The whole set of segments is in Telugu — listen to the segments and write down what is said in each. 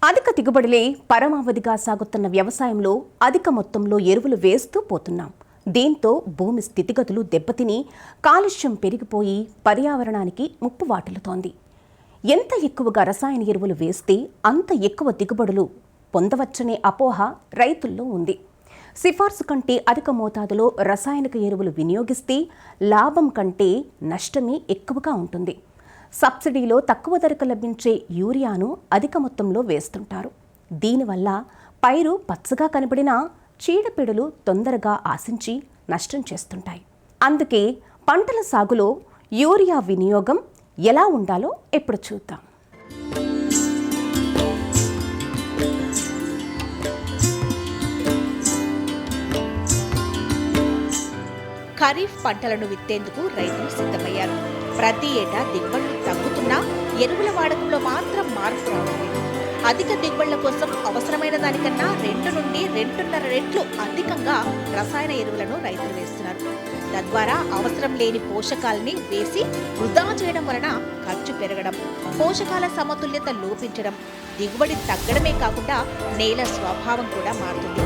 అధిక దిగుబడులే పరమావధిగా సాగుతున్న వ్యవసాయంలో అధిక మొత్తంలో ఎరువులు వేస్తూ పోతున్నాం. దీంతో భూమి స్థితిగతులు దెబ్బతిని కాలుష్యం పెరిగిపోయి పర్యావరణానికి ముప్పు వాటిల్లుతోంది. ఎంత ఎక్కువగా రసాయన ఎరువులు వేస్తే అంత ఎక్కువ దిగుబడులు పొందవచ్చనే అపోహ రైతుల్లో ఉంది. సిఫార్సు కంటే అధిక మోతాదులో రసాయనిక ఎరువులు వినియోగిస్తే లాభం కంటే నష్టమే ఎక్కువగా ఉంటుంది. సబ్సిడీలో తక్కువ ధరకు లభించే యూరియాను అధిక మొత్తంలో వేస్తుంటారు. దీనివల్ల పైరు పచ్చగా కనబడినా చీడపీడలు తొందరగా ఆశించి నష్టం చేస్తుంటాయి. అందుకే పంటల సాగులో యూరియా వినియోగం ఎలా ఉండాలో ఇప్పుడు చూద్దాం. ఖరీఫ్ పంటలను విత్తేందుకు రైతులు సిద్ధమయ్యారు. ప్రతి ఏటా దిగుబడులు తగ్గుతున్నా ఎరువుల వాడకంలో మాత్రం మార్పు రావడం లేదు. అధిక దిగుబడుల కోసం అవసరమైన దానికన్నా 2 నుండి 2.5 రెట్లు అధికంగా రసాయన ఎరువులను రైతులు వేస్తున్నారు. తద్వారా అవసరం లేని పోషకాలని వేసి వృధా చేయడం వలన ఖర్చు పెరగడం, పోషకాల సమతుల్యత లోపించడం, దిగుబడి తగ్గడమే కాకుండా నేల స్వభావం కూడా మారుతుంది.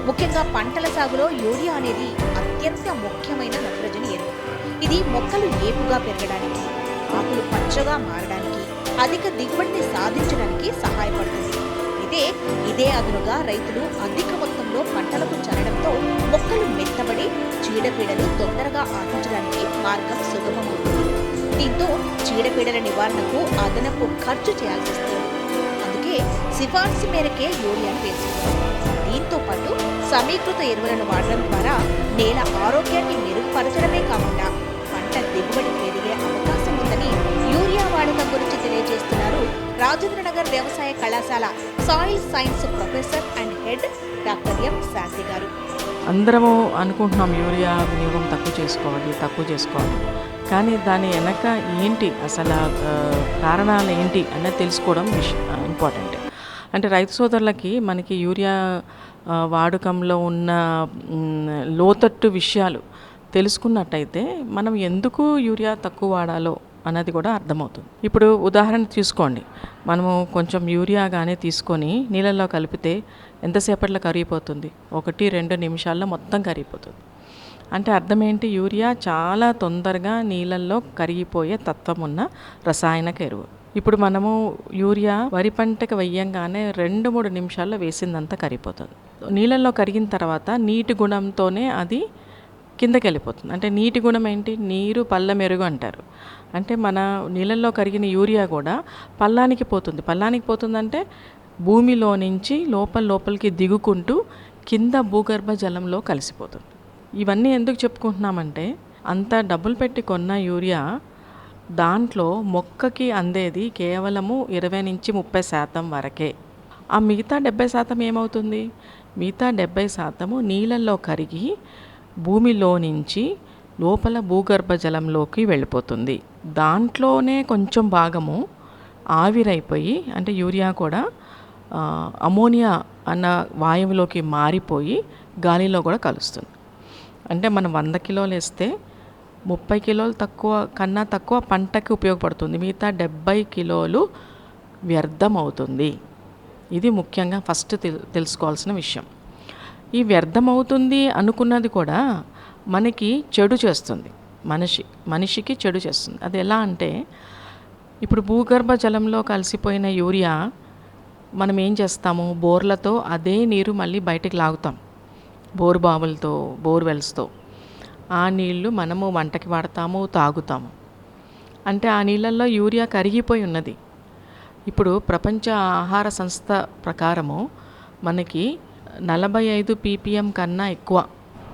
ముఖ్యంగా పంటల సాగులో యూరియా అనేది అత్యంత ముఖ్యమైన నత్రజని ఎరువు. ఇది మొక్కలు ఏపుగా పెరగడానికి, ఆకులు పచ్చగా మారడానికి, అధిక దిగుబడిని సాధించడానికి సహాయపడుతుంది. ఇదే అదునుగా రైతులు అధిక మొత్తంలో పంటలకు చల్లడంతో మొక్కలు మెత్తబడి చీడపీడలు తొందరగా ఆశించడానికి మార్గం సుగమమవుతుంది. దీంతో చీడపీడల నివారణకు అదనపు ఖర్చు చేయాల్సి వస్తుంది. అందుకే సిఫార్సు మేరకే యూరియాను వేస్తున్నారు. దీంతో పాటు సమీకృత ఎరువులను వాడడం ద్వారా నేల ఆరోగ్యాన్ని మెరుగుపరచడమే కాకుండా పంట దిగుబడి పెరిగే అవకాశం ఉందని యూరియా వాడకం గురించి తెలియజేస్తున్నారు రాజేంద్రనగర్ వ్యవసాయ కళాశాల soil science professor and head doctor M Shanti గారు. అందరము అనుకుంటున్నాం యూరియా వినియోగం తక్కువ చేసుకోవాలి, కానీ దాని వెనక ఏంటి, అసలు కారణాలు ఏంటి అన్నది తెలుసుకోవడం ఇంపార్టెంట్. అంటే రైతు సోదరులకి మనకి యూరియా వాడకంలో ఉన్న లోతట్టు విషయాలు తెలుసుకున్నట్టయితే మనం ఎందుకు యూరియా తక్కువ వాడాలో అన్నది కూడా అర్థమవుతుంది. ఇప్పుడు ఉదాహరణ తీసుకోండి, మనము కొంచెం యూరియా కానీ తీసుకొని నీళ్ళల్లో కలిపితే ఎంతసేపట్లో కరిగిపోతుంది? 1-2 నిమిషాల్లో మొత్తం కరిగిపోతుంది. అంటే అర్థం ఏంటి? యూరియా చాలా తొందరగా నీళ్ళల్లో కరిగిపోయే తత్వం ఉన్న రసాయనిక ఎరువు. ఇప్పుడు మనము యూరియా వరి పంటకు వేయంగానే 2-3 నిమిషాల్లో వేసిందంతా కరిగిపోతుంది. నీళ్ళల్లో కరిగిన తర్వాత నీటి గుణంతోనే అది కిందకి వెళ్ళిపోతుంది. అంటే నీటి గుణం ఏంటి? నీరు పళ్ళ మెరుగు అంటారు. అంటే మన నీళ్ళల్లో కరిగిన యూరియా కూడా పల్లానికి పోతుందంటే భూమిలో నుంచి లోపలికి దిగుకుంటూ కింద భూగర్భ జలంలో కలిసిపోతుంది. ఇవన్నీ ఎందుకు చెప్పుకుంటున్నామంటే, అంత డబ్బులు పెట్టి కొన్న యూరియా దాంట్లో మొక్కకి అందేది కేవలము 20-30% వరకే. ఆ మిగతా 70% ఏమవుతుంది? మిగతా 70% నీళ్ళల్లో కరిగి భూమిలో నుంచి లోపల భూగర్భ జలంలోకి వెళ్ళిపోతుంది. దాంట్లోనే కొంచెం భాగము ఆవిరైపోయి, అంటే యూరియా కూడా అమోనియా అన్న వాయువులోకి మారిపోయి గాలిలో కూడా కలుస్తుంది. అంటే మనం 100 కిలోలు వేస్తే 30 కిలోలు కన్నా తక్కువ పంటకి ఉపయోగపడుతుంది. మిగతా 70 కిలోలు వ్యర్థం అవుతుంది. ఇది ముఖ్యంగా ఫస్ట్ తెలుసుకోవాల్సిన విషయం. ఈ వ్యర్థం అవుతుంది అనుకున్నది కూడా మనకి చెడు చేస్తుంది, మనిషికి చెడు చేస్తుంది. అది ఎలా అంటే, ఇప్పుడు భూగర్భ జలంలో కలిసిపోయిన యూరియా మనం ఏం చేస్తాము? బోర్లతో అదే నీరు మళ్ళీ బయటికి లాగుతాం, బోర్ బావులతో, బోర్వెల్స్తో. ఆ నీళ్లు మనము వంటకి వాడతాము, తాగుతాము. అంటే ఆ నీళ్ళల్లో యూరియా కరిగిపోయి ఉన్నది. ఇప్పుడు ప్రపంచ ఆహార సంస్థ ప్రకారము మనకి 45 ppm కన్నా ఎక్కువ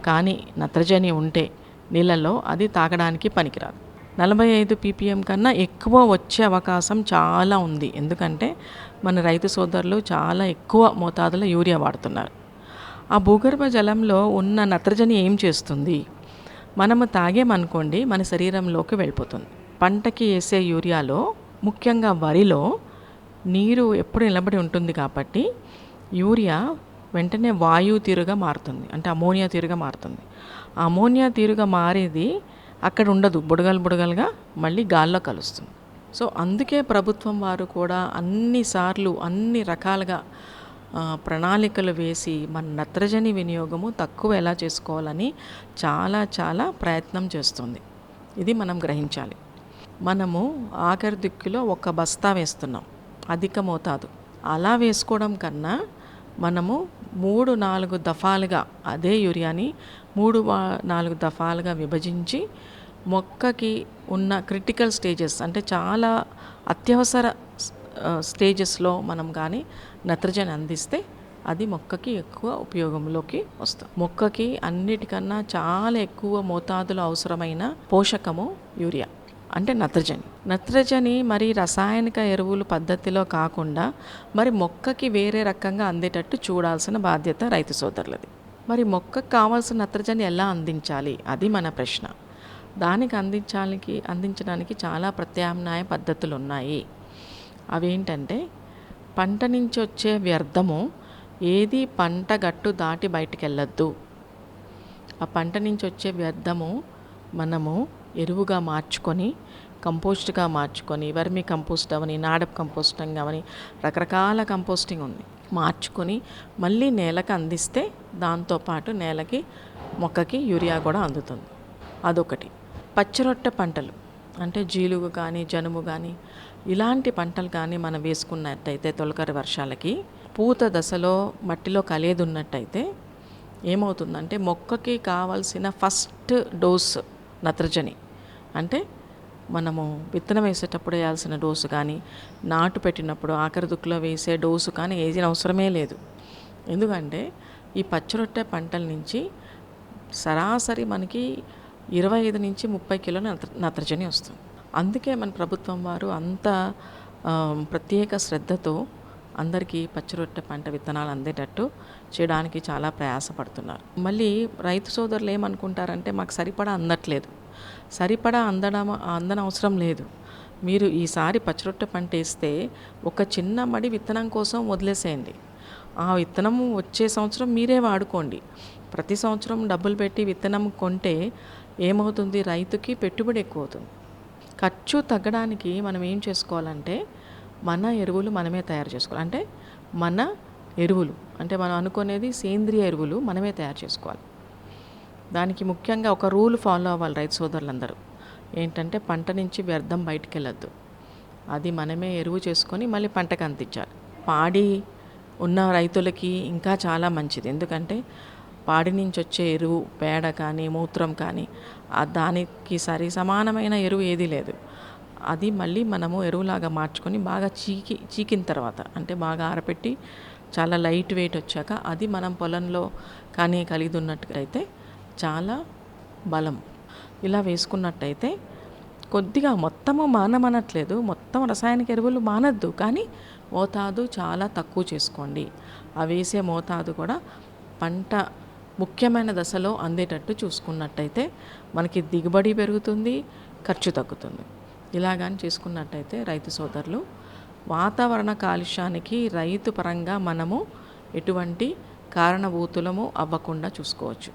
కానీ నత్రజని ఉంటే నీళ్ళల్లో అది తాగడానికి పనికిరాదు. 45 ppm కన్నా ఎక్కువ వచ్చే అవకాశం చాలా ఉంది. ఎందుకంటే మన రైతు సోదరులు చాలా ఎక్కువ మోతాదులో యూరియా వాడుతున్నారు. ఆ భూగర్భ జలంలో ఉన్న నత్రజని ఏం చేస్తుంది? మనము తాగేమనుకోండి, మన శరీరంలోకి వెళ్ళిపోతుంది. పంటకి వేసే యూరియాలో, ముఖ్యంగా వరిలో నీరు ఎప్పుడు నిలబడి ఉంటుంది కాబట్టి యూరియా వెంటనే వాయువు తీరుగా మారుతుంది, అంటే అమోనియా తీరుగా మారుతుంది. ఆ అమోనియా తీరుగా మారేది అక్కడ ఉండదు, బుడగలుగా మళ్ళీ గాల్లో కలుస్తుంది. సో అందుకే ప్రభుత్వం వారు కూడా అన్నిసార్లు అన్ని రకాలుగా ప్రణాళికలు వేసి మన నత్రజని వినియోగము తక్కువ ఎలా చేసుకోవాలని చాలా చాలా ప్రయత్నం చేస్తుంది. ఇది మనం గ్రహించాలి. మనము ఆఖరి దిక్కులో ఒక బస్తా వేస్తున్నాం, అధిక మోతాదు. అలా వేసుకోవడం కన్నా మనము 3-4 దఫాలుగా అదే యూరియాని 3-4 దఫాలుగా విభజించి మొక్కకి ఉన్న క్రిటికల్ స్టేజెస్ అంటే చాలా అత్యవసర స్టేజెస్లో మనం కానీ నత్రజని అందిస్తే అది మొక్కకి ఎక్కువ ఉపయోగంలోకి వస్తుంది. మొక్కకి అన్నిటికన్నా చాలా ఎక్కువ మోతాదులో అవసరమైన పోషకము యూరియా అంటే నత్రజని మరి రసాయనిక ఎరువులు పద్ధతిలో కాకుండా మరి మొక్కకి వేరే రకంగా అందేటట్టు చూడాల్సిన బాధ్యత రైతు సోదరులది. మరి మొక్కకు కావాల్సిన నత్రజని ఎలా అందించాలి, అది మన ప్రశ్న. దానికి అందించడానికి చాలా ప్రత్యామ్నాయ పద్ధతులు ఉన్నాయి. అవేంటంటే, పంట నుంచి వచ్చే వ్యర్థము ఏది పంట గట్టు దాటి బయటికి వెళ్ళొద్దు. ఆ పంట నుంచి వచ్చే వ్యర్థము మనము ఎరువుగా మార్చుకొని, కంపోస్ట్గా మార్చుకొని, వర్మి కంపోస్ట్ అవని, నాడప్ కంపోస్టింగ్ అవని, రకరకాల కంపోస్టింగ్ ఉంది, మార్చుకొని మళ్ళీ నేలకు అందిస్తే దాంతోపాటు నేలకి మొక్కకి యూరియా కూడా అందుతుంది. అదొకటి. పచ్చిరొట్టె పంటలు అంటే జీలుగు కానీ జనుము కానీ ఇలాంటి పంటలు కానీ మనం వేసుకున్నట్టయితే తొలకరి వర్షాలకి పూత దశలో మట్టిలో కలియేది ఉన్నట్టయితే ఏమవుతుందంటే మొక్కకి కావాల్సిన ఫస్ట్ డోస్ నత్రజని అంటే మనము విత్తనం వేసేటప్పుడు వేయాల్సిన డోసు కానీ, నాటు పెట్టినప్పుడు ఆఖరి దుక్కులో వేసే డోసు కానీ ఏది అవసరమే లేదు. ఎందుకంటే ఈ పచ్చిరొట్టె పంటల నుంచి సరాసరి మనకి 25 నుంచి 30 కిలోల నత్రజని వస్తుంది. అందుకే మన ప్రభుత్వం వారు అంత ప్రత్యేక శ్రద్ధతో అందరికీ పచ్చిరొట్టె పంట విత్తనాలు అందేటట్టు చేయడానికి చాలా ప్రయాసపడుతున్నారు. మళ్ళీ రైతు సోదరులు ఏమనుకుంటారంటే మాకు సరిపడా అందట్లేదు. సరిపడా అందనవసరం లేదు. మీరు ఈసారి పచ్చిరొట్టె పంట వేస్తే ఒక చిన్న మడి విత్తనం కోసం వదిలేసేయండి. ఆ విత్తనం వచ్చే సంవత్సరం మీరే వాడుకోండి. ప్రతి సంవత్సరం డబ్బులు పెట్టి విత్తనం కొంటే ఏమవుతుంది, రైతుకి పెట్టుబడి ఎక్కువ అవుతుంది. ఖర్చు తగ్గడానికి మనం ఏం చేసుకోవాలంటే మన ఎరువులు మనమే తయారు చేసుకోవాలి. అంటే మన ఎరువులు అంటే మనం అనుకునేది సేంద్రియ ఎరువులు మనమే తయారు చేసుకోవాలి. దానికి ముఖ్యంగా ఒక రూల్ ఫాలో అవ్వాలి రైతు సోదరులందరూ. ఏంటంటే పంట నుంచి వ్యర్థం బయటికి వెళ్ళొద్దు. అది మనమే ఎరువు చేసుకొని మళ్ళీ పంటకు అందించాలి. పాడి ఉన్న రైతులకి ఇంకా చాలా మంచిది. ఎందుకంటే పాడి నుంచి వచ్చే ఎరువు పేడ కానీ మూత్రం కానీ దానికి సమానమైన ఎరువు ఏదీ లేదు. అది మళ్ళీ మనము ఎరువులాగా మార్చుకొని బాగా చీకిన తర్వాత అంటే బాగా ఆరపెట్టి చాలా లైట్ వెయిట్ వచ్చాక అది మనం పొలంలో కానీ కలిగి ఉన్నట్టుగైతే చాలా బలం. ఇలా వేసుకున్నట్టయితే కొద్దిగా మొత్తము మానమనట్లేదు, మొత్తం రసాయనిక ఎరువులు మానద్దు, కానీ మోతాదు చాలా తక్కువ చేసుకోండి. ఆ వేసే మోతాదు కూడా పంట ముఖ్యమైన దశలో అందేటట్టు చూసుకున్నట్టయితే మనకి దిగుబడి పెరుగుతుంది, ఖర్చు తగ్గుతుంది. ఇలాగని చేసుకున్నట్టయితే రైతు సోదరులు వాతావరణ కాలుష్యానికి రైతు పరంగా మనము ఎటువంటి కారణభూతులము అవ్వకుండా చూసుకోవచ్చు.